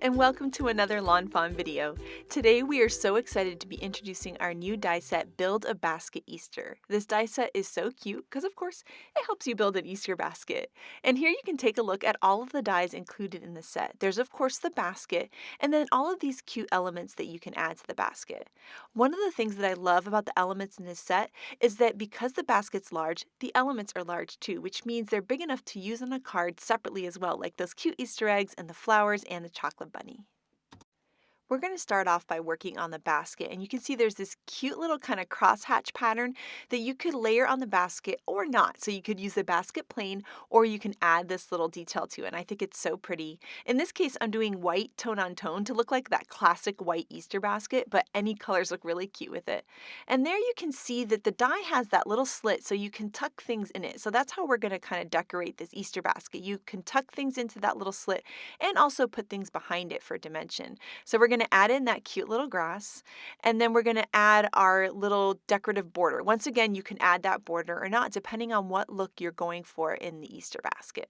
And welcome to another Lawn Fawn video. Today we are so excited to be introducing our new die set, Build a Basket Easter. This die set is so cute because of course it helps you build an Easter basket. And here you can take a look at all of the dies included in the set. There's of course the basket and then all of these cute elements that you can add to the basket. One of the things that I love about the elements in this set is that because the basket's large, the elements are large too, which means they're big enough to use on a card separately as well, like those cute Easter eggs and the flowers and the chocolate bunny. We're going to start off by working on the basket, and you can see there's this cute little kind of crosshatch pattern that you could layer on the basket or not. So you could use the basket plain or you can add this little detail to it, and I think it's so pretty. In this case, I'm doing white tone on tone to look like that classic white Easter basket, but any colors look really cute with it. And there you can see that the die has that little slit so you can tuck things in it. So that's how we're going to kind of decorate this Easter basket. You can tuck things into that little slit and also put things behind it for dimension. So we're going to add in that cute little grass, and then we're going to add our little decorative border. Once again, you can add that border or not, depending on what look you're going for in the Easter basket.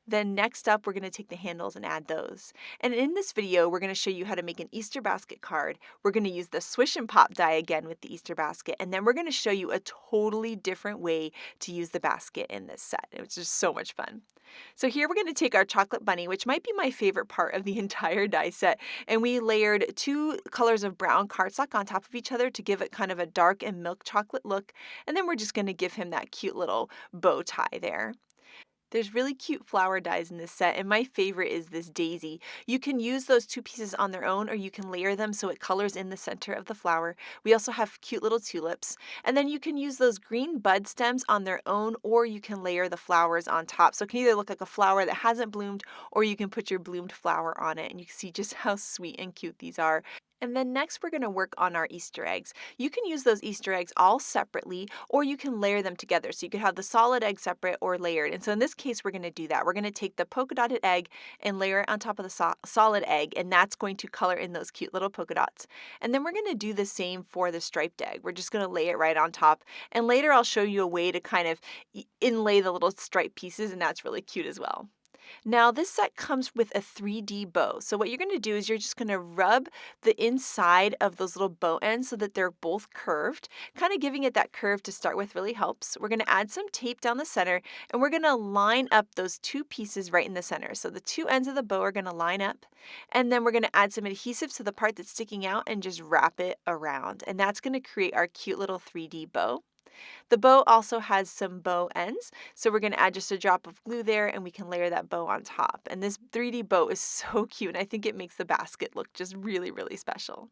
Then next up, we're going to take the handles and add those. And in this video, we're going to show you how to make an Easter basket card. We're going to use the Swish and Pop die again with the Easter basket, and then we're going to show you a totally different way to use the basket in this set. It was just so much fun. So here we're going to take our chocolate bunny, which might be my favorite part of the entire die set, and we layered two colors of brown cardstock on top of each other to give it kind of a dark and milk chocolate look, and then we're just going to give him that cute little bow tie there. There's really cute flower dies in this set, and my favorite is this daisy. You can use those two pieces on their own, or you can layer them so it colors in the center of the flower. We also have cute little tulips, and then you can use those green bud stems on their own, or you can layer the flowers on top. So it can either look like a flower that hasn't bloomed, or you can put your bloomed flower on it, and you can see just how sweet and cute these are. And then next we're going to work on our Easter eggs. You can use those Easter eggs all separately, or you can layer them together. So you could have the solid egg separate or layered. And so in this case, we're going to do that. We're going to take the polka dotted egg and layer it on top of the solid egg, and that's going to color in those cute little polka dots. And then we're going to do the same for the striped egg. We're just going to lay it right on top. And later I'll show you a way to kind of inlay the little striped pieces, and that's really cute as well. Now this set comes with a 3D bow. So what you're going to do is you're just going to rub the inside of those little bow ends so that they're both curved. Kind of giving it that curve to start with really helps. We're going to add some tape down the center, and we're going to line up those two pieces right in the center. So the two ends of the bow are going to line up, and then we're going to add some adhesive to the part that's sticking out and just wrap it around. And that's going to create our cute little 3D bow. The bow also has some bow ends, so we're going to add just a drop of glue there, and we can layer that bow on top. And this 3D bow is so cute, and I think it makes the basket look just really, really special.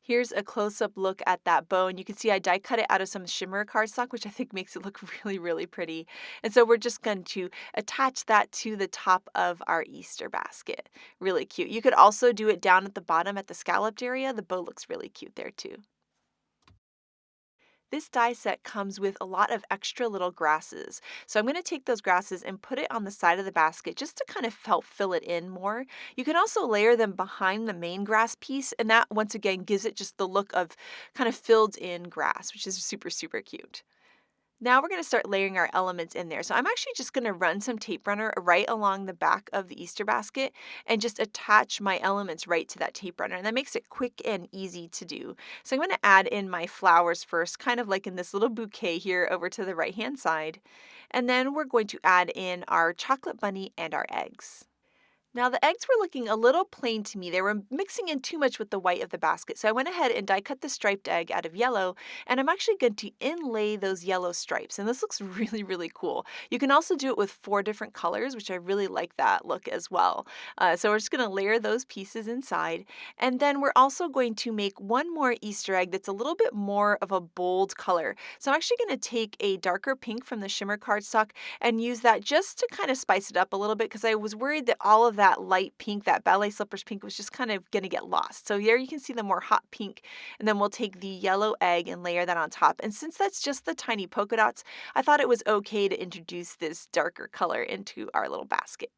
Here's a close-up look at that bow, and you can see I die cut it out of some shimmer cardstock, which I think makes it look really, really pretty. And so we're just going to attach that to the top of our Easter basket. Really cute. You could also do it down at the bottom at the scalloped area. The bow looks really cute there too. This die set comes with a lot of extra little grasses. So I'm going to take those grasses and put it on the side of the basket just to kind of help fill it in more. You can also layer them behind the main grass piece, and that once again gives it just the look of kind of filled in grass, which is super, super cute. Now we're going to start layering our elements in there. So I'm actually just going to run some tape runner right along the back of the Easter basket and just attach my elements right to that tape runner. And that makes it quick and easy to do. So I'm going to add in my flowers first, kind of like in this little bouquet here over to the right-hand side. And then we're going to add in our chocolate bunny and our eggs. Now the eggs were looking a little plain to me. They were mixing in too much with the white of the basket. So I went ahead and die cut the striped egg out of yellow, and I'm actually going to inlay those yellow stripes. And this looks really, really cool. You can also do it with 4 different colors, which I really like that look as well. So we're just going to layer those pieces inside. And then we're also going to make one more Easter egg that's a little bit more of a bold color. So I'm actually going to take a darker pink from the shimmer cardstock and use that just to kind of spice it up a little bit, because I was worried that all of that light pink, that ballet slippers pink, was just kind of going to get lost. So here you can see the more hot pink, and then we'll take the yellow egg and layer that on top. And since that's just the tiny polka dots, I thought it was okay to introduce this darker color into our little basket.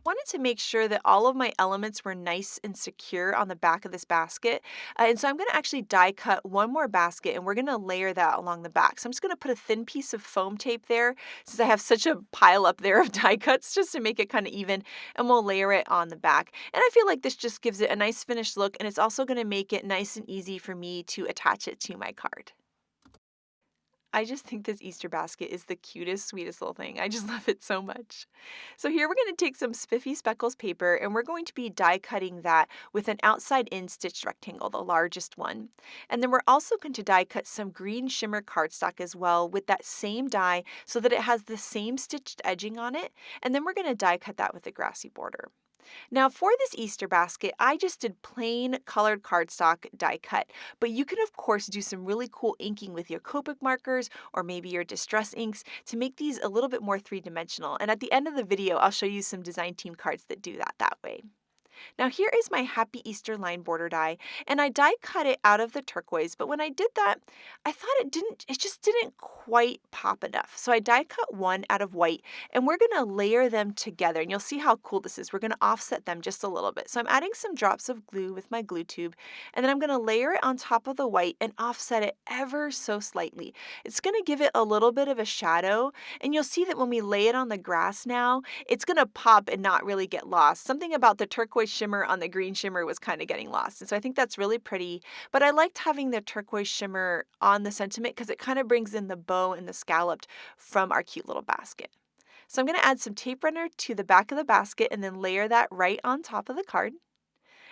Wanted to make sure that all of my elements were nice and secure on the back of this basket. And so I'm going to actually die cut one more basket and we're going to layer that along the back. So I'm just going to put a thin piece of foam tape there since I have such a pile up there of die cuts just to make it kind of even, and we'll layer it on the back. And I feel like this just gives it a nice finished look, and it's also going to make it nice and easy for me to attach it to my card. I just think this Easter basket is the cutest, sweetest little thing. I just love it so much. So here we're going to take some spiffy speckles paper and we're going to be die cutting that with an outside in stitched rectangle, the largest one. And then we're also going to die cut some green shimmer cardstock as well with that same die so that it has the same stitched edging on it. And then we're going to die cut that with a grassy border. Now for this Easter basket, I just did plain colored cardstock die cut, but you can of course do some really cool inking with your Copic markers or maybe your distress inks to make these a little bit more three-dimensional. And at the end of the video, I'll show you some design team cards that do that way. Now here is my Happy Easter line border die, and I die cut it out of the turquoise, but when I did that, I thought it just didn't quite pop enough. So I die cut one out of white, and we're gonna layer them together, and you'll see how cool this is. We're gonna offset them just a little bit. So I'm adding some drops of glue with my glue tube, and then I'm gonna layer it on top of the white and offset it ever so slightly. It's gonna give it a little bit of a shadow, and you'll see that when we lay it on the grass now, it's gonna pop and not really get lost. Something about the turquoise shimmer on the green shimmer was kind of getting lost. And so I think that's really pretty. But I liked having the turquoise shimmer on the sentiment because it kind of brings in the bow and the scalloped from our cute little basket. So I'm going to add some tape runner to the back of the basket and then layer that right on top of the card.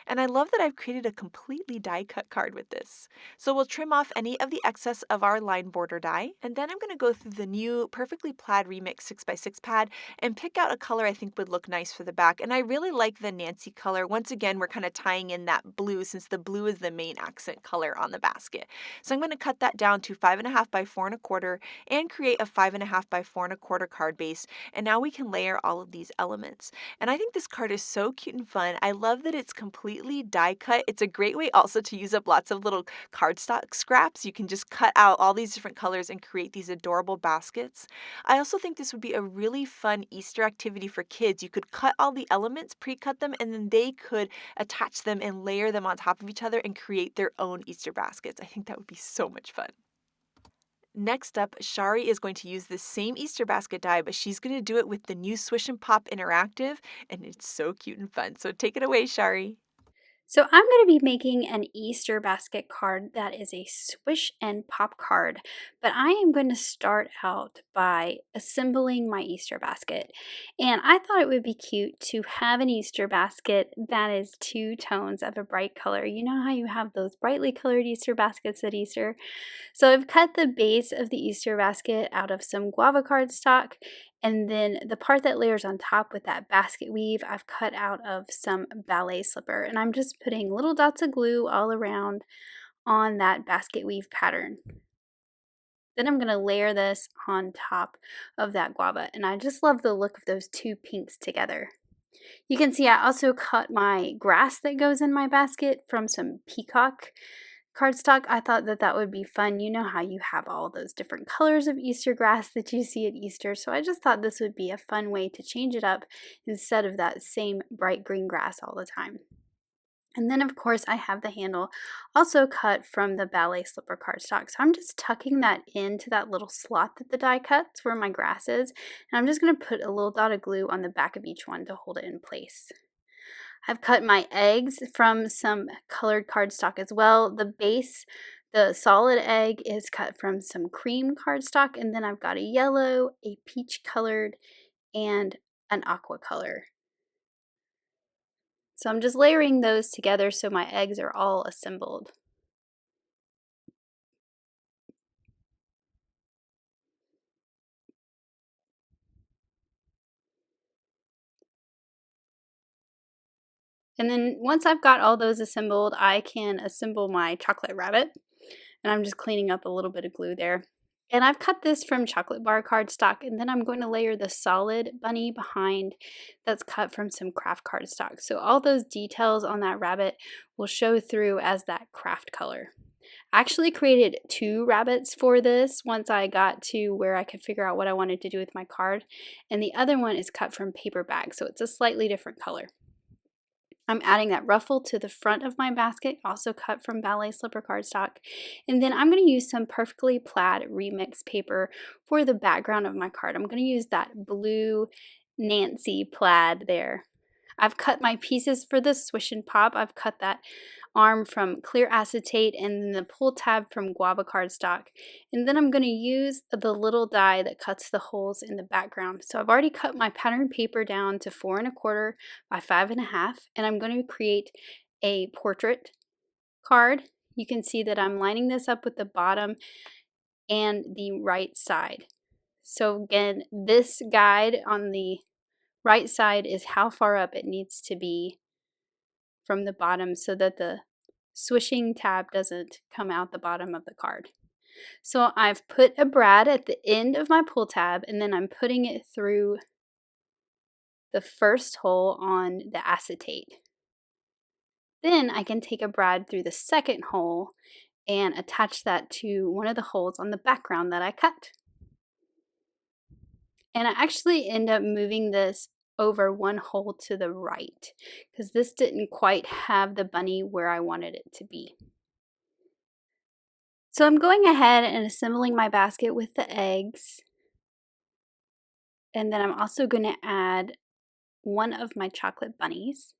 And I love that I've created a completely die cut card with this. So we'll trim off any of the excess of our line border die, and then I'm going to go through the new Perfectly Plaid Remix 6x6 pad and pick out a color I think would look nice for the back. And I really like the Nancy color. Once again, we're kind of tying in that blue since the blue is the main accent color on the basket. So I'm going to cut that down to 5.5 by 4.25 and create a 5.5 by 4.25 card base. And now we can layer all of these elements. And I think this card is so cute and fun. I love that it's completely die cut. It's a great way also to use up lots of little cardstock scraps. You can just cut out all these different colors and create these adorable baskets. I also think this would be a really fun Easter activity for kids. You could cut all the elements, pre-cut them, and then they could attach them and layer them on top of each other and create their own Easter baskets. I think that would be so much fun. Next up, Shari is going to use this same Easter basket die, but she's going to do it with the new Swish and Pop Interactive, and it's so cute and fun. So take it away, Shari. So I'm going to be making an Easter basket card that is a swish and pop card, but I am going to start out by assembling my Easter basket. And I thought it would be cute to have an Easter basket that is two tones of a bright color. You know how you have those brightly colored Easter baskets at Easter? So I've cut the base of the Easter basket out of some guava cardstock, and then the part that layers on top with that basket weave, I've cut out of some ballet slipper. And I'm just putting little dots of glue all around on that basket weave pattern. Then I'm going to layer this on top of that guava. And I just love the look of those two pinks together. You can see I also cut my grass that goes in my basket from some peacock cardstock. I thought that that would be fun. You know how you have all those different colors of Easter grass that you see at Easter, so I just thought this would be a fun way to change it up instead of that same bright green grass all the time. And then of course I have the handle also cut from the ballet slipper cardstock. So I'm just tucking that into that little slot that the die cuts where my grass is, and I'm just going to put a little dot of glue on the back of each one to hold it in place. I've cut my eggs from some colored cardstock as well. The base, the solid egg, is cut from some cream cardstock, and then I've got a yellow, a peach colored, and an aqua color. So I'm just layering those together so my eggs are all assembled. And then once I've got all those assembled, I can assemble my chocolate rabbit. And I'm just cleaning up a little bit of glue there. And I've cut this from chocolate bar cardstock, and then I'm going to layer the solid bunny behind that's cut from some kraft cardstock. So all those details on that rabbit will show through as that kraft color. I actually created 2 rabbits for this once I got to where I could figure out what I wanted to do with my card, and the other one is cut from paper bag, so it's a slightly different color. I'm adding that ruffle to the front of my basket, also cut from ballet slipper cardstock. And then I'm going to use some perfectly plaid remix paper for the background of my card. I'm going to use that blue Nancy plaid there. I've cut my pieces for the swish and pop. I've cut that arm from clear acetate and then the pull tab from guava cardstock. And then I'm going to use the little die that cuts the holes in the background. So I've already cut my pattern paper down to 4 1/4 by 5 1/2, and I'm going to create a portrait card. You can see that I'm lining this up with the bottom and the right side. So again, this guide on the right side is how far up it needs to be from the bottom so that the swishing tab doesn't come out the bottom of the card. So I've put a brad at the end of my pull tab, and then I'm putting it through the first hole on the acetate. Then I can take a brad through the second hole and attach that to one of the holes on the background that I cut. And I actually end up moving this over one hole to the right because this didn't quite have the bunny where I wanted it to be. So I'm going ahead and assembling my basket with the eggs. And then I'm also going to add one of my chocolate bunnies.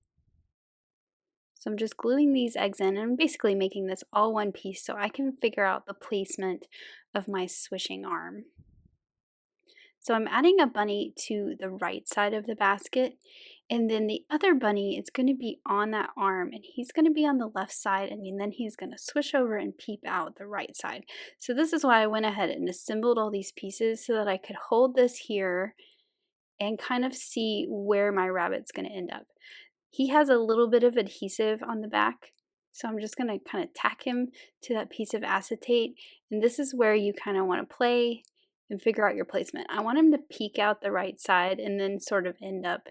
So I'm just gluing these eggs in, and I'm basically making this all one piece so I can figure out the placement of my swishing arm. So I'm adding a bunny to the right side of the basket, and then the other bunny is going to be on that arm, and he's going to be on the left side, and then he's going to swish over and peep out the right side. So this is why I went ahead and assembled all these pieces so that I could hold this here and kind of see where my rabbit's going to end up. He has a little bit of adhesive on the back, so I'm just going to kind of tack him to that piece of acetate, and this is where you kind of want to play and figure out your placement. I want him to peek out the right side and then sort of end up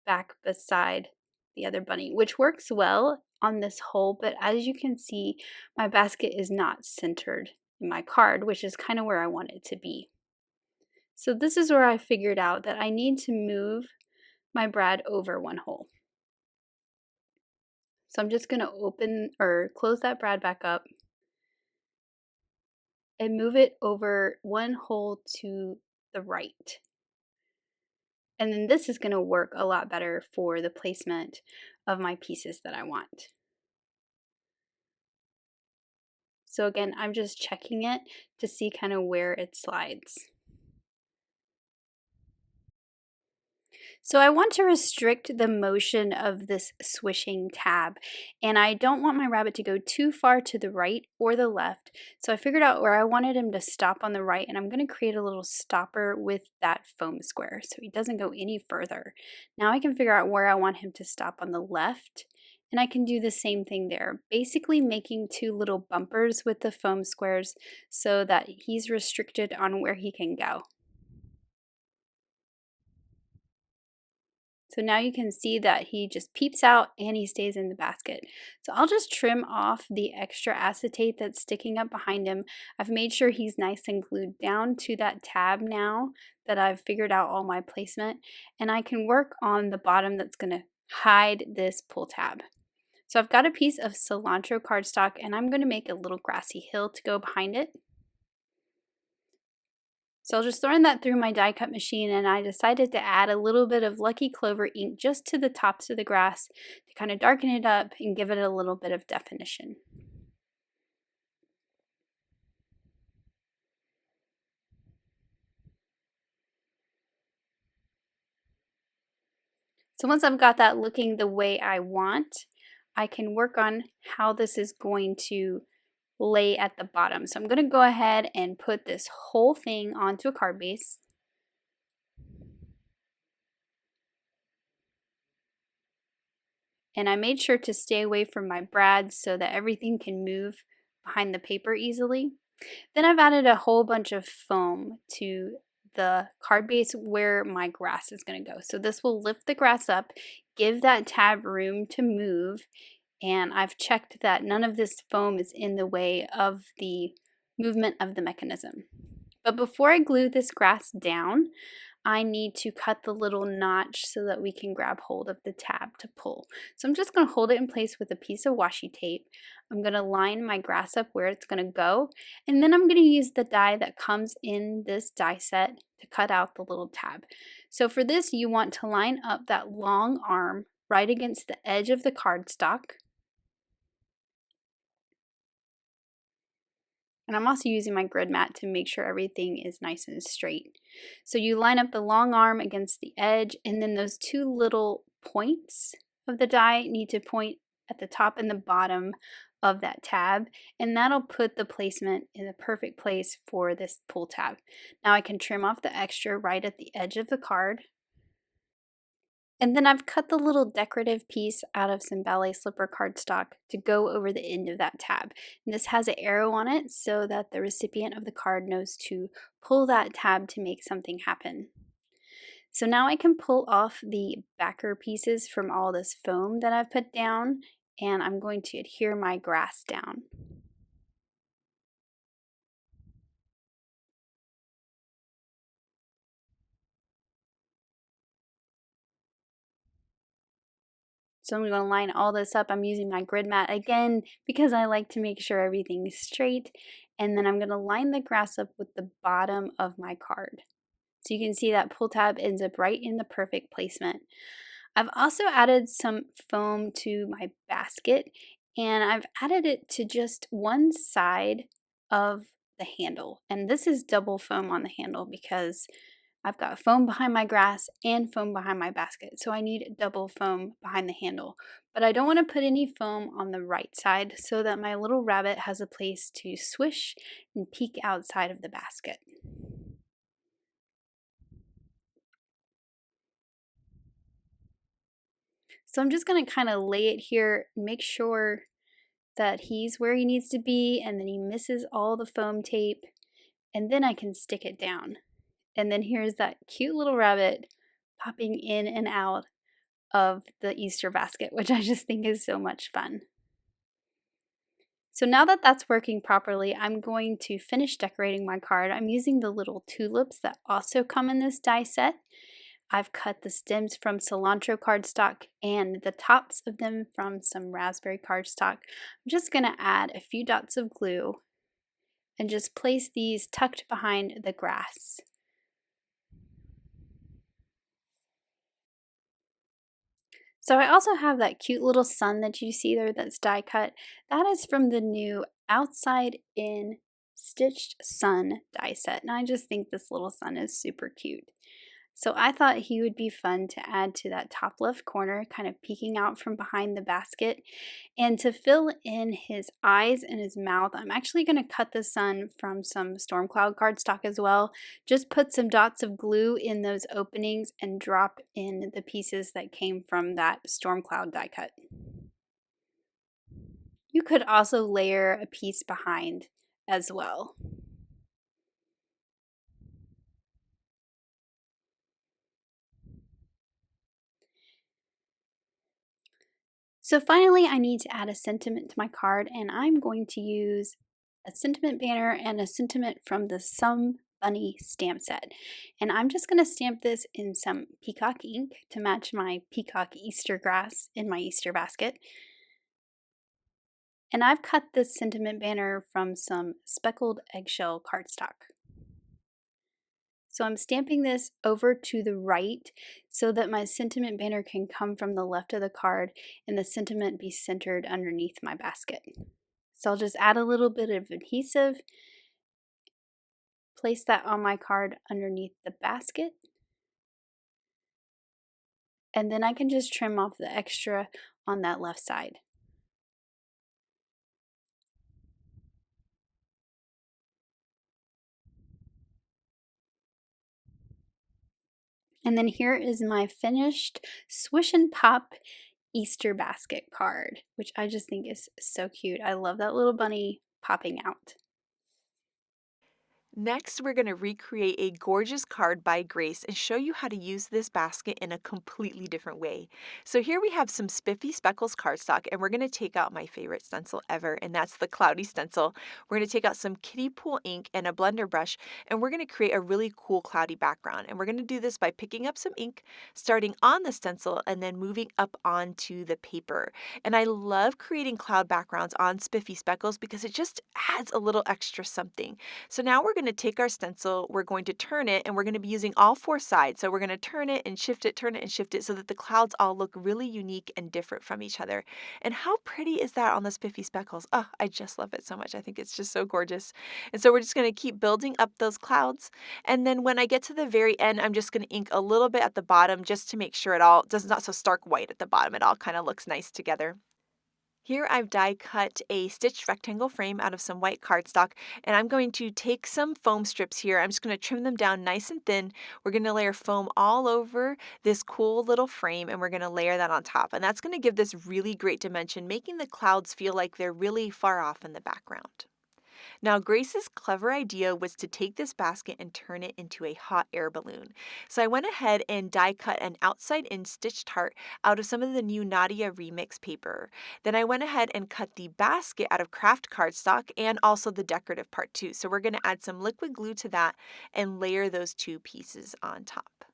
back beside the other bunny, which works well on this hole, but as you can see, my basket is not centered in my card, which is kind of where I want it to be. So this is where I figured out that I need to move my brad over one hole. So I'm just going to open or close that brad back up and move it over one hole to the right. And then this is going to work a lot better for the placement of my pieces that I want. So again, I'm just checking it to see kind of where it slides. So I want to restrict the motion of this swishing tab, and I don't want my rabbit to go too far to the right or the left. So I figured out where I wanted him to stop on the right, and I'm going to create a little stopper with that foam square so he doesn't go any further. Now I can figure out where I want him to stop on the left, and I can do the same thing there, basically making 2 little bumpers with the foam squares so that he's restricted on where he can go. So now you can see that he just peeps out and he stays in the basket. So I'll just trim off the extra acetate that's sticking up behind him. I've made sure he's nice and glued down to that tab now that I've figured out all my placement. And I can work on the bottom that's going to hide this pull tab. So I've got a piece of cilantro cardstock, and I'm going to make a little grassy hill to go behind it. So I'll just throwing that through my die cut machine, and I decided to add a little bit of Lucky Clover ink just to the tops of the grass to kind of darken it up and give it a little bit of definition. So once I've got that looking the way I want, I can work on how this is going to lay at the bottom. So I'm going to go ahead and put this whole thing onto a card base. And I made sure to stay away from my brads so that everything can move behind the paper easily. Then I've added a whole bunch of foam to the card base where my grass is going to go. So this will lift the grass up, give that tab room to move, and I've checked that none of this foam is in the way of the movement of the mechanism. But before I glue this grass down, I need to cut the little notch so that we can grab hold of the tab to pull. So I'm just going to hold it in place with a piece of washi tape. I'm going to line my grass up where it's going to go, and then I'm going to use the die that comes in this die set to cut out the little tab. So for this, you want to line up that long arm right against the edge of the cardstock. And I'm also using my grid mat to make sure everything is nice and straight. So you line up the long arm against the edge, and then those two little points of the die need to point at the top and the bottom of that tab, and that'll put the placement in the perfect place for this pull tab. Now I can trim off the extra right at the edge of the card. And then I've cut the little decorative piece out of some ballet slipper cardstock to go over the end of that tab. And this has an arrow on it so that the recipient of the card knows to pull that tab to make something happen. So now I can pull off the backer pieces from all this foam that I've put down, and I'm going to adhere my grass down. So I'm going to line all this up. I'm using my grid mat again because I like to make sure everything is straight. And then I'm going to line the grass up with the bottom of my card. So you can see that pull tab ends up right in the perfect placement. I've also added some foam to my basket, and I've added it to just one side of the handle. And this is double foam on the handle because I've got foam behind my grass and foam behind my basket, so I need double foam behind the handle. But I don't want to put any foam on the right side so that my little rabbit has a place to swish and peek outside of the basket. So I'm just going to kind of lay it here, make sure that he's where he needs to be, and then he misses all the foam tape, and then I can stick it down. And then here's that cute little rabbit popping in and out of the Easter basket, which I just think is so much fun. So now that that's working properly, I'm going to finish decorating my card. I'm using the little tulips that also come in this die set. I've cut the stems from cilantro cardstock and the tops of them from some raspberry cardstock. I'm just going to add a few dots of glue and just place these tucked behind the grass. So I also have that cute little sun that you see there that's die cut. That is from the new Outside In Stitched Sun die set, and I just think this little sun is super cute. So I thought he would be fun to add to that top left corner, kind of peeking out from behind the basket. And to fill in his eyes and his mouth, I'm actually going to cut the sun from some stormcloud cardstock as well. Just put some dots of glue in those openings and drop in the pieces that came from that stormcloud die cut. You could also layer a piece behind as well. So finally, I need to add a sentiment to my card, and I'm going to use a sentiment banner and a sentiment from the Some Bunny stamp set. And I'm just going to stamp this in some peacock ink to match my peacock Easter grass in my Easter basket. And I've cut this sentiment banner from some speckled eggshell cardstock. So I'm stamping this over to the right so that my sentiment banner can come from the left of the card and the sentiment be centered underneath my basket. So I'll just add a little bit of adhesive, place that on my card underneath the basket, and then I can just trim off the extra on that left side. And then here is my finished Swish and Pop Easter basket card, which I just think is so cute. I love that little bunny popping out. Next, we're going to recreate a gorgeous card by Grace and show you how to use this basket in a completely different way. So here we have some spiffy speckles cardstock, and we're going to take out my favorite stencil ever, and that's the cloudy stencil. We're going to take out some kiddie pool ink and a blender brush, and we're going to create a really cool cloudy background. And we're going to do this by picking up some ink, starting on the stencil, and then moving up onto the paper. And I love creating cloud backgrounds on spiffy speckles because it just adds a little extra something. So now we're going to take our stencil, we're going to turn it, and we're going to be using all four sides. So we're going to turn it and shift it, turn it and shift it so that the clouds all look really unique and different from each other. And how pretty is that on the spiffy speckles? Oh, I just love it so much. I think it's just so gorgeous. And so we're just going to keep building up those clouds. And then when I get to the very end, I'm just going to ink a little bit at the bottom just to make sure it all does not so stark white at the bottom. It all kind of looks nice together. Here I've die cut a stitched rectangle frame out of some white cardstock, and I'm going to take some foam strips here. I'm just going to trim them down nice and thin. We're going to layer foam all over this cool little frame, and we're going to layer that on top. And that's going to give this really great dimension, making the clouds feel like they're really far off in the background. Now, Grace's clever idea was to take this basket and turn it into a hot air balloon. So I went ahead and die cut an outside-in stitched heart out of some of the new Nadia Remix paper. Then I went ahead and cut the basket out of kraft cardstock and also the decorative part too. So we're going to add some liquid glue to that and layer those two pieces on top.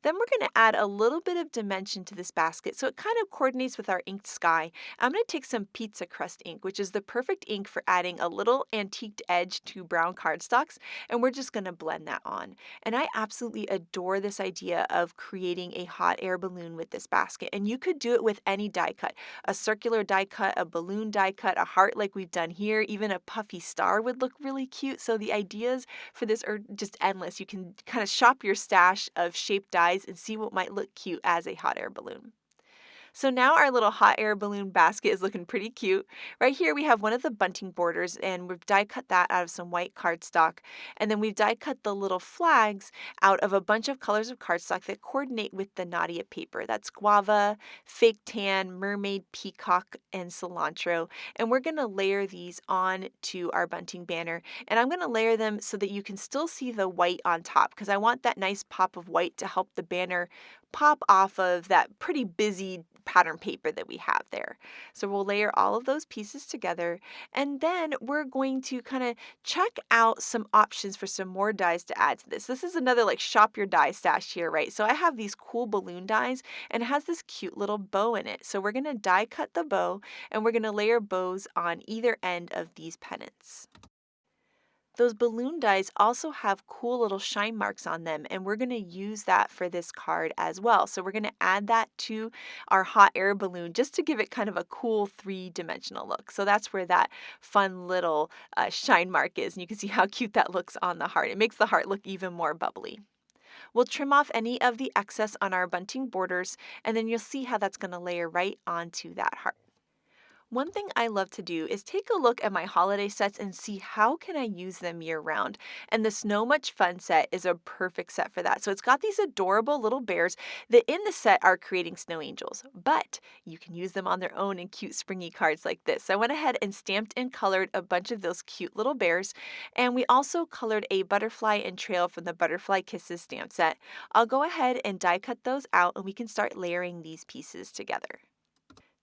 Then we're going to add a little bit of dimension to this basket so it kind of coordinates with our inked sky. I'm going to take some pizza crust ink, which is the perfect ink for adding a little antiqued edge to brown cardstocks, and we're just going to blend that on. And I absolutely adore this idea of creating a hot air balloon with this basket, and you could do it with any die cut. A circular die cut, a balloon die cut, a heart like we've done here, even a puffy star would look really cute. So the ideas for this are just endless. You can kind of shop your stash of shaped dies and see what might look cute as a hot air balloon. So now our little hot air balloon basket is looking pretty cute. Right here we have one of the bunting borders, and we've die cut that out of some white cardstock. And then we've die cut the little flags out of a bunch of colors of cardstock that coordinate with the Nadia paper. That's guava, fake tan, mermaid, peacock, and cilantro. And we're going to layer these on to our bunting banner. And I'm going to layer them so that you can still see the white on top because I want that nice pop of white to help the banner pop off of that pretty busy pattern paper that we have there. So we'll layer all of those pieces together, and then we're going to kind of check out some options for some more dies to add to this. This is another like shop your die stash here, right? So I have these cool balloon dies, and it has this cute little bow in it. So we're going to die cut the bow, and we're going to layer bows on either end of these pennants. Those balloon dies also have cool little shine marks on them, and we're going to use that for this card as well. So we're going to add that to our hot air balloon just to give it kind of a cool three-dimensional look. So that's where that fun little shine mark is, and you can see how cute that looks on the heart. It makes the heart look even more bubbly. We'll trim off any of the excess on our bunting borders, and then you'll see how that's going to layer right onto that heart. One thing I love to do is take a look at my holiday sets and see how can I use them year round. And the Snow Much Fun set is a perfect set for that. So it's got these adorable little bears that in the set are creating snow angels, but you can use them on their own in cute springy cards like this. So I went ahead and stamped and colored a bunch of those cute little bears, and we also colored a butterfly and trail from the Butterfly Kisses stamp set. I'll go ahead and die cut those out, and we can start layering these pieces together.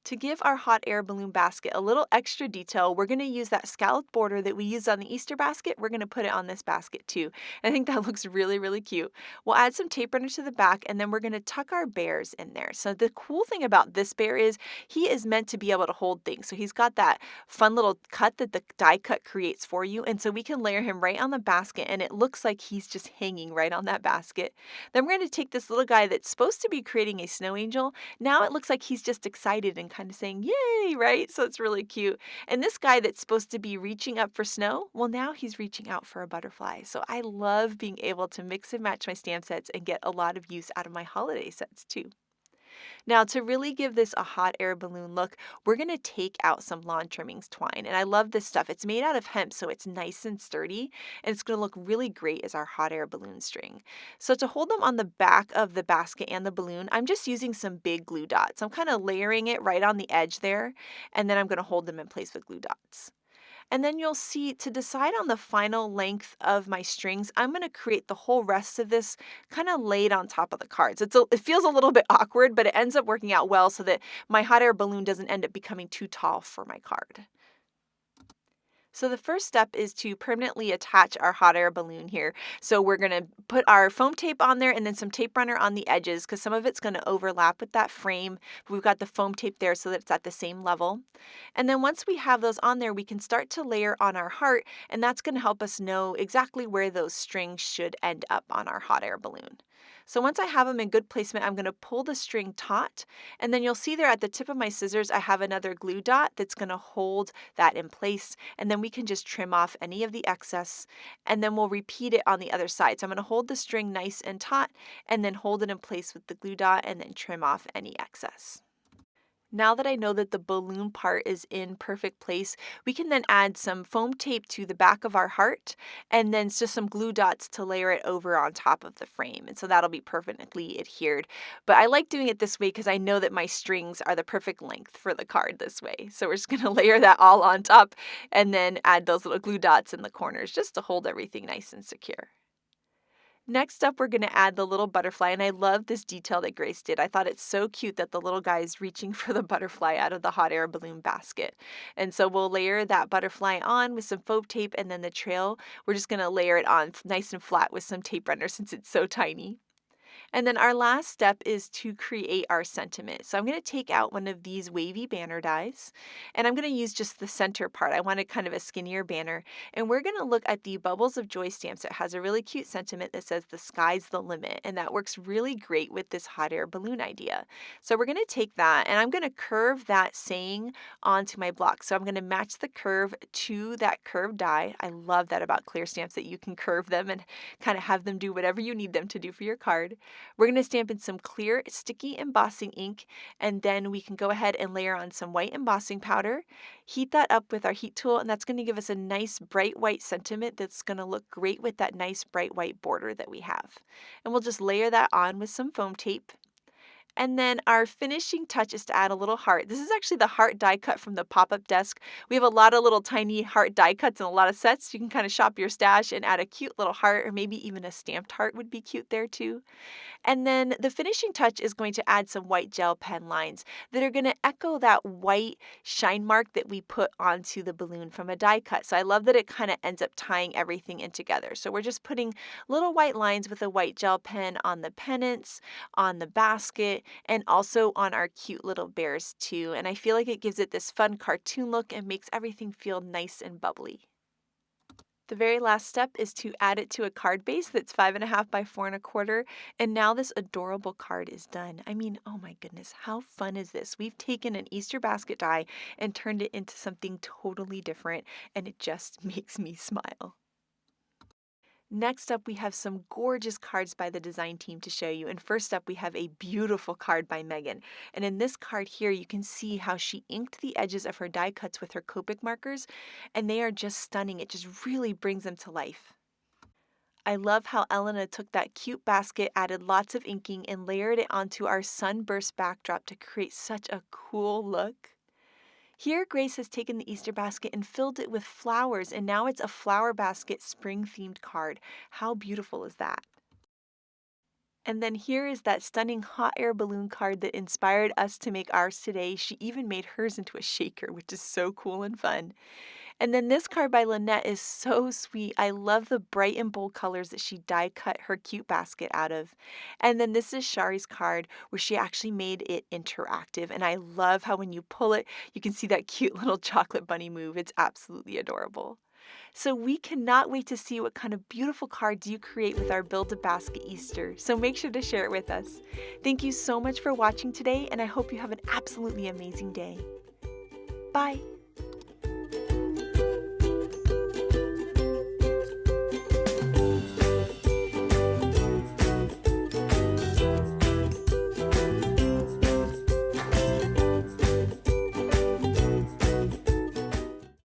To give our hot air balloon basket a little extra detail, we're going to use that scalloped border that we used on the Easter basket. We're going to put it on this basket too. I think that looks really, really cute. We'll add some tape runner to the back, and then we're going to tuck our bears in there. So the cool thing about this bear is he is meant to be able to hold things. So he's got that fun little cut that the die cut creates for you. And so we can layer him right on the basket, and it looks like he's just hanging right on that basket. Then we're going to take this little guy that's supposed to be creating a snow angel. Now it looks like he's just excited and kind of saying, yay, right? So it's really cute. And this guy that's supposed to be reaching up for snow, well, now he's reaching out for a butterfly. So I love being able to mix and match my stamp sets and get a lot of use out of my holiday sets too. Now, to really give this a hot air balloon look, we're going to take out some Lawn Trimmings twine. And I love this stuff. It's made out of hemp, so it's nice and sturdy, and it's going to look really great as our hot air balloon string. So to hold them on the back of the basket and the balloon, I'm just using some big glue dots. I'm kind of layering it right on the edge there, and then I'm going to hold them in place with glue dots. And then you'll see, to decide on the final length of my strings, I'm going to create the whole rest of this kind of laid on top of the cards. It feels a little bit awkward, but it ends up working out well so that my hot air balloon doesn't end up becoming too tall for my card. So the first step is to permanently attach our hot air balloon here. So we're going to put our foam tape on there and then some tape runner on the edges because some of it's going to overlap with that frame. We've got the foam tape there so that it's at the same level. And then once we have those on there, we can start to layer on our heart, and that's going to help us know exactly where those strings should end up on our hot air balloon. So once I have them in good placement, I'm going to pull the string taut, and then you'll see there at the tip of my scissors, I have another glue dot that's going to hold that in place, and then we can just trim off any of the excess, and then we'll repeat it on the other side. So I'm going to hold the string nice and taut, and then hold it in place with the glue dot, and then trim off any excess. Now that I know that the balloon part is in perfect place, we can then add some foam tape to the back of our heart and then just some glue dots to layer it over on top of the frame. And so that'll be perfectly adhered. But I like doing it this way because I know that my strings are the perfect length for the card this way. So we're just going to layer that all on top and then add those little glue dots in the corners just to hold everything nice and secure. Next up, we're going to add the little butterfly, and I love this detail that Grace did. I thought it's so cute that the little guy is reaching for the butterfly out of the hot air balloon basket. And so we'll layer that butterfly on with some foam tape, and then the trail, we're just going to layer it on nice and flat with some tape runner since it's so tiny. And then our last step is to create our sentiment. So I'm going to take out one of these wavy banner dies, and I'm going to use just the center part. I wanted kind of a skinnier banner. And we're going to look at the Bubbles of Joy stamps. It has a really cute sentiment that says the sky's the limit, and that works really great with this hot air balloon idea. So we're going to take that, and I'm going to curve that saying onto my block. So I'm going to match the curve to that curved die. I love that about clear stamps, that you can curve them and kind of have them do whatever you need them to do for your card. We're going to stamp in some clear sticky embossing ink, and then we can go ahead and layer on some white embossing powder, heat that up with our heat tool, and that's going to give us a nice bright white sentiment that's going to look great with that nice bright white border that we have. And we'll just layer that on with some foam tape. And then our finishing touch is to add a little heart. This is actually the heart die cut from the pop-up desk. We have a lot of little tiny heart die cuts in a lot of sets. You can kind of shop your stash and add a cute little heart, or maybe even a stamped heart would be cute there too. And then the finishing touch is going to add some white gel pen lines that are going to echo that white shine mark that we put onto the balloon from a die cut. So I love that it kind of ends up tying everything in together. So we're just putting little white lines with a white gel pen on the pennants, on the basket, and also on our cute little bears too. And I feel like it gives it this fun cartoon look and makes everything feel nice and bubbly. The very last step is to add it to a card base that's 5.5 by 4.25, and now this adorable card is done. I mean, oh my goodness, how fun is this? We've taken an Easter basket die and turned it into something totally different, and it just makes me smile. Next up, we have some gorgeous cards by the design team to show you. And first up, we have a beautiful card by Megan. And in this card here, you can see how she inked the edges of her die cuts with her Copic markers, and they are just stunning. It just really brings them to life. I love how Elena took that cute basket, added lots of inking, and layered it onto our sunburst backdrop to create such a cool look. Here, Grace has taken the Easter basket and filled it with flowers, and now it's a flower basket spring-themed card. How beautiful is that? And then here is that stunning hot air balloon card that inspired us to make ours today. She even made hers into a shaker, which is so cool and fun. And then this card by Lynette is so sweet. I love the bright and bold colors that she die cut her cute basket out of. And then this is Shari's card where she actually made it interactive. And I love how when you pull it, you can see that cute little chocolate bunny move. It's absolutely adorable. So we cannot wait to see what kind of beautiful cards you create with our Build a Basket Easter. So make sure to share it with us. Thank you so much for watching today, and I hope you have an absolutely amazing day. Bye.